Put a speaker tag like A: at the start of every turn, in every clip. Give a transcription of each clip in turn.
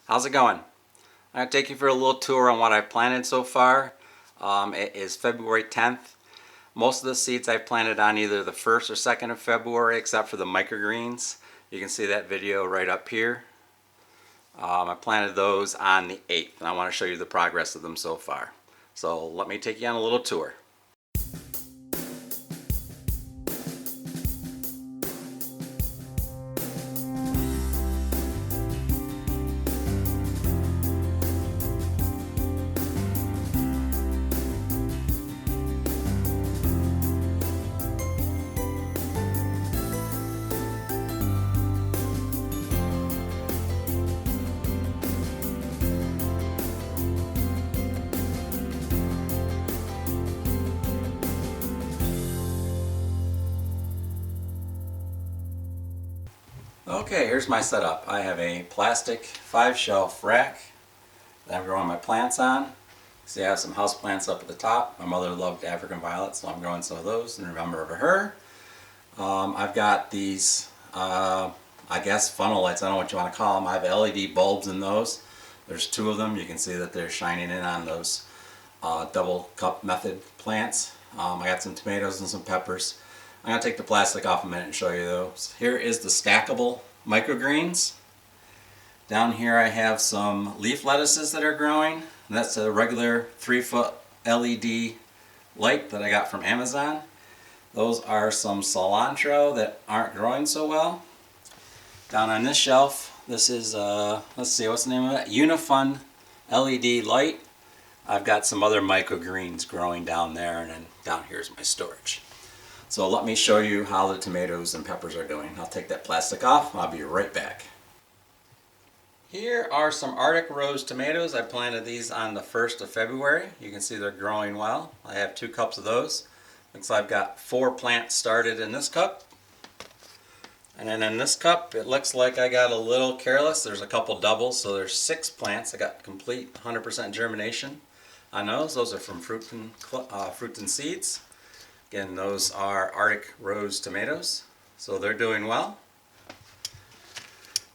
A: How's it going? I'm going to take you for a little tour on what I've planted so far. It is February 10th. Most of the seeds I planted on either the 1st or 2nd of February, except for the microgreens. You can see that video right up here. I planted those on the 8th, and I want to show you the progress of them so far. So let me take you on a little tour. Okay, here's my setup. I have a plastic 5-shelf rack that I'm growing my plants on. See, I have some house plants up at the top. My mother loved African violets, so I'm growing some of those in remember of her. I've got these, I guess, funnel lights. I don't know what you want to call them. I have LED bulbs in those. There's 2 of them. You can see that they're shining in on those double cup method plants. I got some tomatoes and some peppers. I'm going to take the plastic off a minute and show you those. Here is the stackable microgreens. Down here I have some leaf lettuces that are growing. And that's a regular 3-foot LED light that I got from Amazon. Those are some cilantro that aren't growing so well. Down on this shelf, this is, let's see, what's the name of it? Unifun LED light. I've got some other microgreens growing down there, and then down here is my storage. So let me show you how the tomatoes and peppers are doing. I'll take that plastic off. I'll be right back. Here are some Arctic Rose tomatoes. I planted these on the 1st of February. You can see they're growing well. I have 2 cups of those. Looks like I've got 4 plants started in this cup. And then in this cup, it looks like I got a little careless. There's a couple doubles, so there's 6 plants. I got complete 100% germination on those. Those are from Fruition Seeds. Again, those are Arctic Rose tomatoes, so they're doing well.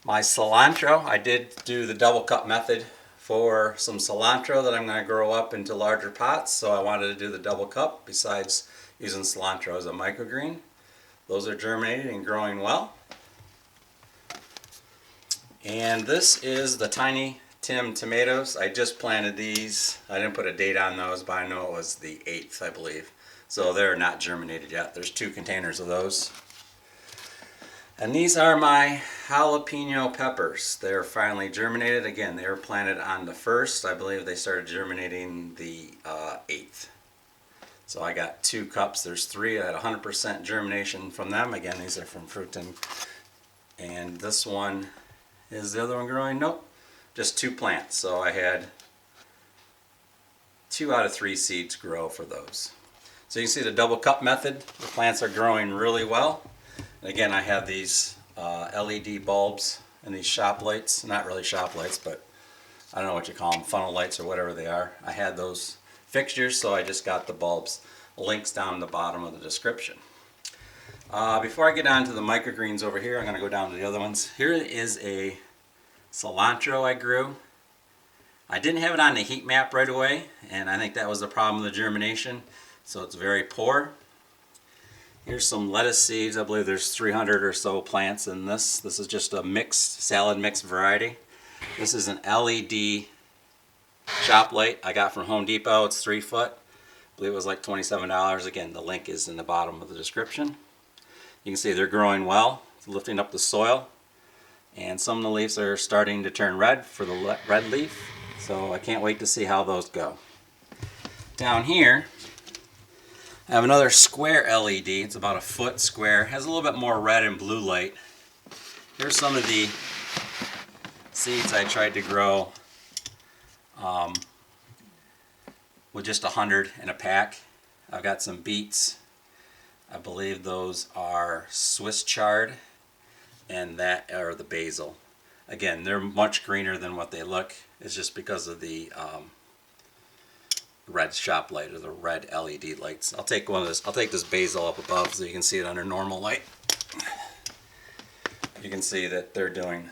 A: My cilantro, I did do the double cup method for some cilantro that I'm going to grow up into larger pots, so I wanted to do the double cup besides using cilantro as a microgreen. Those are germinating and growing well. And this is the Tiny Tim tomatoes. I just planted these. I didn't put a date on those, but I know it was the 8th, I believe. So they're not germinated yet. There's 2 containers of those. And these are my jalapeno peppers. They're finally germinated. Again, they were planted on the 1st. I believe they started germinating the 8th. So I got 2 cups. There's 3. I had 100% germination from them. Again, these are from Fruition. And this one, is the other one growing? Nope. Just 2 plants. So I had 2 out of 3 seeds grow for those. So you can see the double cup method. The plants are growing really well. And again, I have these LED bulbs and these shop lights. Not really shop lights, but I don't know what you call them, funnel lights or whatever they are. I had those fixtures, so I just got the bulbs. Links down the bottom of the description. Before I get on to the microgreens over here, I'm going to go down to the other ones. Here is a cilantro I grew. I didn't have it on the heat map right away, and I think that was the problem with the germination. So it's very poor. Here's some lettuce seeds. I believe there's 300 or so plants in this. This is just a mixed, salad mix variety. This is an LED shop light I got from Home Depot. It's 3 foot. I believe it was like $27. Again, the link is in the bottom of the description. You can see they're growing well. It's lifting up the soil. And some of the leaves are starting to turn red for the red leaf. So I can't wait to see how those go. Down here, I have another square LED. It's about a foot square. It has a little bit more red and blue light. Here's some of the seeds I tried to grow with just 100 in a pack. I've got some beets. I believe those are Swiss chard, and that are the basil. Again, they're much greener than what they look. It's just because of the red shop light, or the red LED lights. I'll take this basil up above so you can see it under normal light. You can see that they're doing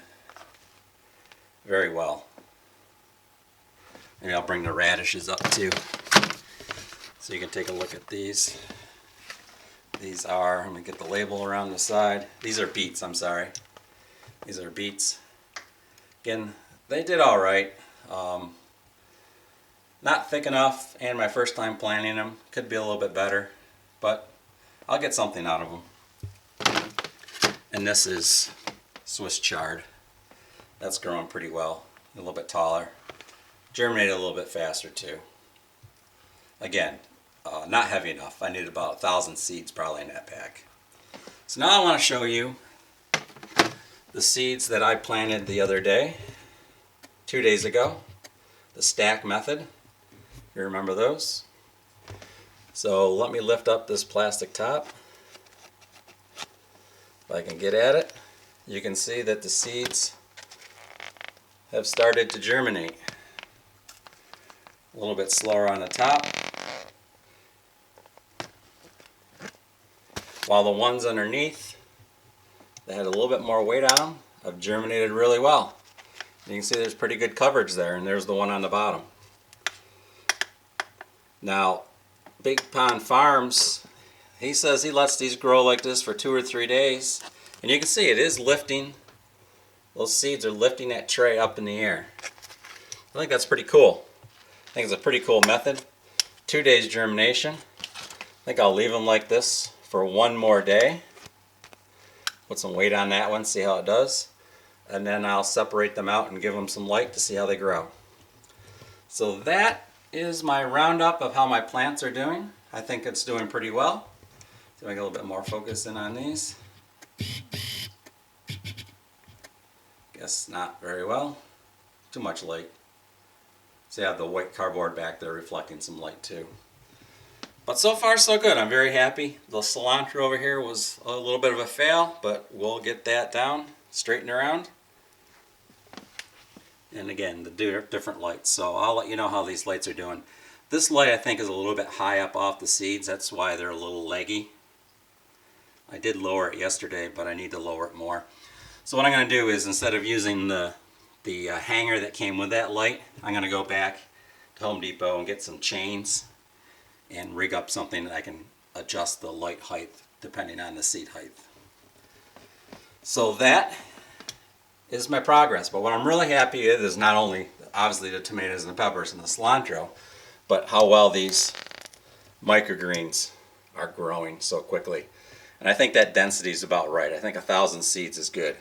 A: very well. Maybe I'll bring the radishes up too, so you can take a look at these. These are, let me get the label around the side. These are beets, I'm sorry. These are beets. Again, they did all right. Not thick enough, and my first time planting them. Could be a little bit better, but I'll get something out of them. And this is Swiss chard. That's growing pretty well, a little bit taller. Germinated a little bit faster too. Again, not heavy enough. I need about 1,000 seeds probably in that pack. So now I want to show you the seeds that I planted the other day, 2 days ago, the stack method. You remember those? So let me lift up this plastic top. If I can get at it, you can see that the seeds have started to germinate. A little bit slower on the top, while the ones underneath that had a little bit more weight on them have germinated really well. You can see there's pretty good coverage there, and there's the one on the bottom. Now, Big Pond Farms, he says he lets these grow like this for 2 or 3 days, and you can see it is lifting. Those seeds are lifting that tray up in the air. I think that's pretty cool. I think it's a pretty cool method. 2 days germination. I think I'll leave them like this for 1 more day. Put some weight on that one, see how it does. And then I'll separate them out and give them some light to see how they grow. So that is my roundup of how my plants are doing. I think it's doing pretty well. So I get a little bit more focus in on these. Guess not very well. Too much light. So I have the white cardboard back there reflecting some light too. But so far so good. I'm very happy. The cilantro over here was a little bit of a fail, but we'll get that down, straighten around. And again, the different lights. So I'll let you know how these lights are doing. This light I think is a little bit high up off the seeds. That's why they're a little leggy. I did lower it yesterday, but I need to lower it more. So what I'm going to do is, instead of using the hanger that came with that light, I'm going to go back to Home Depot and get some chains and rig up something that I can adjust the light height depending on the seed height. So that is my progress. But what I'm really happy with is not only obviously the tomatoes and the peppers and the cilantro, but how well these microgreens are growing so quickly. And I think that density is about right. I think 1,000 seeds is good.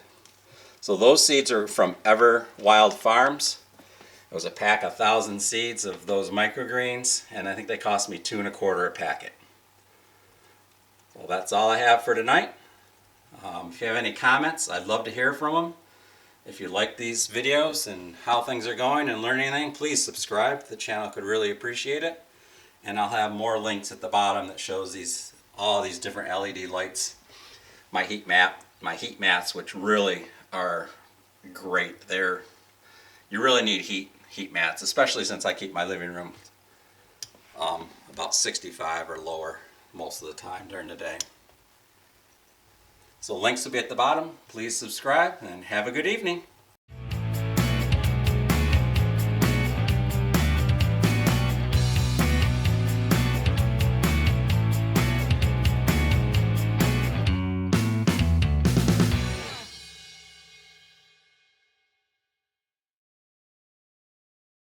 A: So those seeds are from Everwilde Farms. It was a pack of 1,000 seeds of those microgreens, and I think they cost me $2.25 a packet. Well, that's all I have for tonight. If you have any comments, I'd love to hear from them. If you like these videos and how things are going and learn anything, please subscribe. The channel could really appreciate it. And I'll have more links at the bottom that shows all these different LED lights. My heat mats, which really are great. You really need heat mats, especially since I keep my living room about 65 or lower most of the time during the day. So links will be at the bottom. Please subscribe and have a good evening.